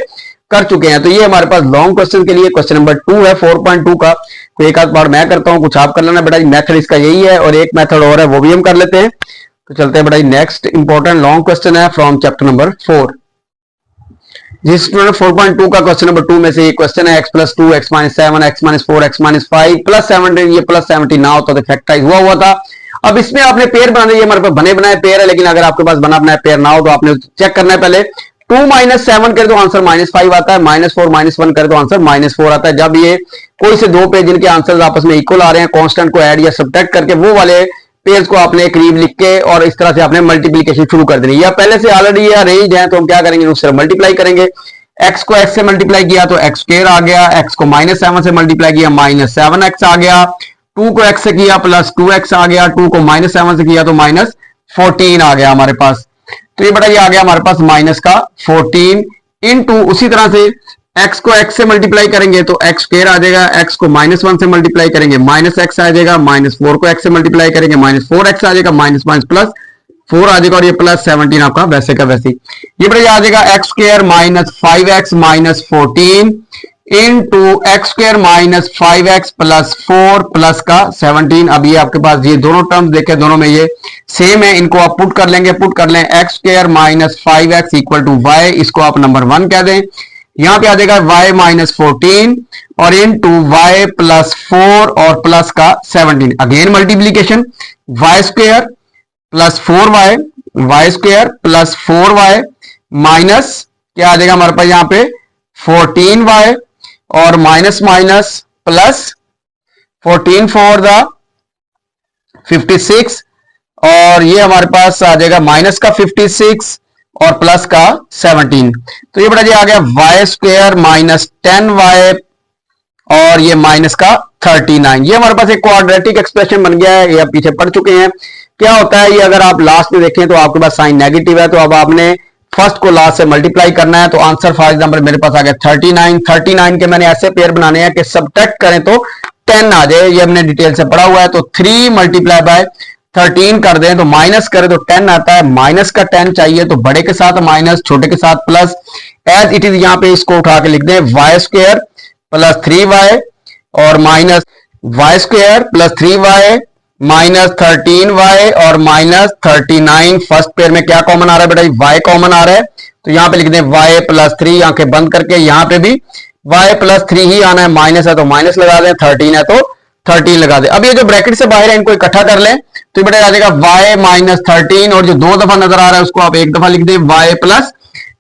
कर चुके हैं। तो ये हमारे पास लॉन्ग क्वेश्चन के लिए क्वेश्चन नंबर 2 है 4.2 का। तो एक आध बार मैं करता हूं, कुछ आप कर लेना बेटा जी। मेथड इसका यही है, और एक मेथड और है वो भी हम कर लेते हैं। तो चलते हैं बेटा जी, नेक्स्ट इंपॉर्टेंट लॉन्ग क्वेश्चन है फ्रॉम चैप्टर नंबर 4। जिस स्टूडेंट 4.2 का क्वेश्चन नंबर 2 में से ये क्वेश्चन है x plus 2 x minus 7 x minus 4 x minus 5 plus 17, ये प्लस 70 ना होता तो फैक्टराइज हुआ था। अब इसमें आपने पेयर बनाना, ये हमारे पास बने बनाए पेयर है, लेकिन अगर आपके पास बना बनाए पेयर ना हो तो आपने चेक करना है पहले। 2 माइनस 7 करे तो आंसर -5 आता है, -4 -1 करे तो आंसर -4 आता है। जब ये कोई से दो पेज जिनके आंसर आपस में इक्वल आ रहे हैं, कांस्टेंट को ऐड या सब्ट्रैक्ट करके वो वाले पेज को आपने करीब लिख के और इस तरह से आपने मल्टीप्लीकेशन शुरू कर देनी। या पहले से ऑलरेडी ये अरेंज है तो हम क्या करेंगे, उससे मल्टीप्लाई करेंगे। x को x से मल्टीप्लाई किया तो x² आ गया, x को -7 से मल्टीप्लाई किया -7x आ गया, 2 को x से किया प्लस 2x आ गया, 2 को -7 से किया तो -14 आ गया हमारे पास। तो ये बड़ा ये आ गया हमारे पास -14 इनटू, उसी तरह से x को x से मल्टीप्लाई करेंगे तो x² आ जाएगा, x को -1 से मल्टीप्लाई करेंगे -x आ जाएगा, -4 को x से मल्टीप्लाई करेंगे -4x आ जाएगा, माइनस प्लस 4 आ जाएगा, और ये प्लस 17 आपका वैसे का वैसे। ये बड़ा आ जाएगा x² minus 5x minus 14 into x² minus 5x plus 4 plus का 17। अब ये आपके पास ये दोनों टर्म्स देखे, दोनों में ये सेम है, इनको आप पुट कर लेंगे, पुट कर लें x² minus 5x equal to y, इसको आप नंबर 1 कह दें। यहां पे आ जाएगा y माइनस 14 और इनटू y प्लस 4 और प्लस का 17। Again multiplication, y² plus 4y, y² plus 4y minus क्या आ जाएगा हमारे पास यहाँ पे 14y और minus minus plus 14 for the 56, और ये हमारे पास आ जाएगा माइनस का 56 और प्लस का 17। तो ये बड़ा जी आ गया y² माइनस 10y और ये माइनस का 39। ये हमारे पास एक क्वाड्रेटिक एक्सप्रेशन बन गया है, ये आप पीछे पढ़ चुके हैं। क्या होता है ये, अगर आप लास्ट में देखें तो आपके पास साइन नेगेटिव है, तो अब आपने फर्स्ट को लास्ट से मल्टीप्लाई करना है। तो आंसर फॉर एग्जांपल मेरे पास आ गया 39। 39 के मैंने ऐसे पेयर बनाने हैं कि सब्ट्रैक्ट करें तो 10 आ जाए, ये हमने डिटेल से पढ़ा हुआ है। तो 3 मल्टीप्लाई बाय 13 कर दें तो माइनस करें तो 10 आता है, माइनस का 10 चाहिए तो बड़े के साथ माइनस, छोटे के साथ प्लस, एज इट इज यहाँ पे इसको उठा के लिख दें y² प्लस 3y और minus y² plus 3y minus 13y और माइनस 39। फर्स्ट पेयर में क्या कॉमन आ रहा है बेटा, y कॉमन आ रहा है, तो यहां पे लिख दें y प्लस 3, आंखें बंद करके। यहां पे भी y प्लस 3 ही आना है, माइनस है तो माइनस लगा दें, 13 है तो 13 लगा दें। अब ये जो ब्रैकेट से बाहर है इनको इकट्ठा कर लें तो बेटा आ जाएगा y माइनस 13, और जो दो दफा नजर आ रहा है उसको आप एक दफा लिख दें y प्लस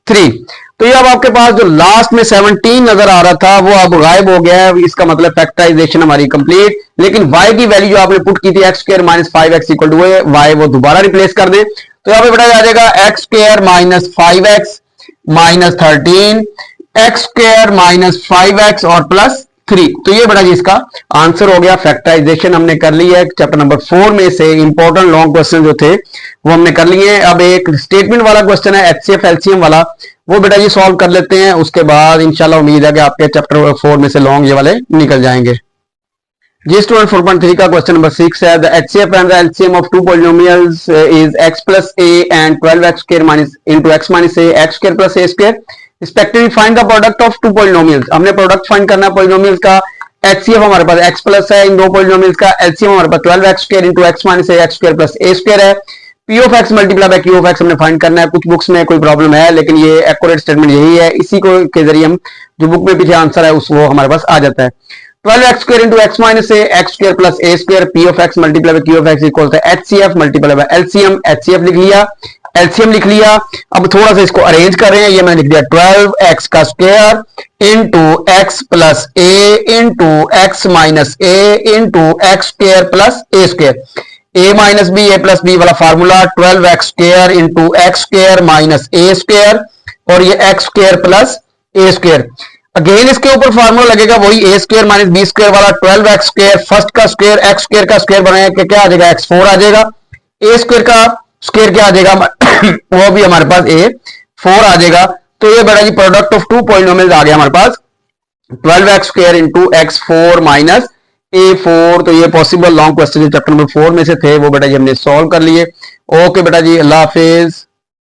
3। तो ये अब आपके पास जो लास्ट में 17 नजर आ रहा था वो अब गायब हो गया है, इसका मतलब फैक्टराइजेशन हमारी कंप्लीट। लेकिन y की वैल्यू जो आपने पुट की थी x² minus 5x equal to y, वो दोबारा रिप्लेस कर दे। तो यहाँ पे बेटा आ जाएगा x² minus 5x minus 13, x² minus 5x और प्लस 3। तो ये बड़ा जी इसका आंसर हो गया। फैक्टराइजेशन हमने कर ली है। चैप्टर नंबर 4 में से इंपॉर्टेंट लॉन्ग क्वेश्चन जो थे वो हमने कर लिए। अब एक स्टेटमेंट वाला क्वेश्चन है HCF LCM वाला, वो बेटा जी सॉल्व कर लेते हैं। उसके बाद इंशाल्लाह उम्मीद है कि आपके चैप्टर 4 में से लॉन्ग ये वाले निकल जाएंगे। जी स्टूडेंट 4.3 का क्वेश्चन नंबर 6 है, the HCF and the LCM of two polynomials is x plus a and 12x² minus into x minus a x² plus a² respectively find the product of two polynomials. हमने product find करना है polynomials का। HCF हमारे पास x plus है इन दो polynomials का, LCM हमारे पास 12x² into x minus a x² plus a² है। P of x multiply by Q of x हमने फाइंड करना है। कुछ बुक्स में कोई प्रॉब्लम है, लेकिन ये एक्यूरेट स्टेटमेंट यही है, इसी को के जरिए हम जो बुक में पीछे आंसर है उस वो हमारे पास आ जाता है। 12x square into x minus A x square plus A square P of x multiply by Q of x equal to HCF multiply by LCM HCF लिख लिया एलसीएम लिख लिया। अब थोड़ा सा इसको अरेंज कर रहे हैं, ये मैंने लिख दिया 12x का square into X plus A into x minus A into X square plus A square A minus B A plus B वाला formula 12x square into X square minus A square और ये X square plus A square. Again इसके ऊपर formula लगेगा वही A square minus B square वाला 12x square first का square X square का स्क्वायर बनाएगा क्या आ जाएगा x4 आ जाएगा, ए स्क्वायर का स्क्वायर क्या आ जाएगा वो भी हमारे पास a4 आ जाएगा। तो ये बेटा जी प्रोडक्ट ऑफ टू पॉलिनोमियल्स आ गया हमारे पास 12x square into x4 minus a4। तो ये possible long question chapter number 4 में से थे, वो बेटा जी हमने सॉल्व कर लिए। ओके बेटा जी, अल्लाह हाफिज।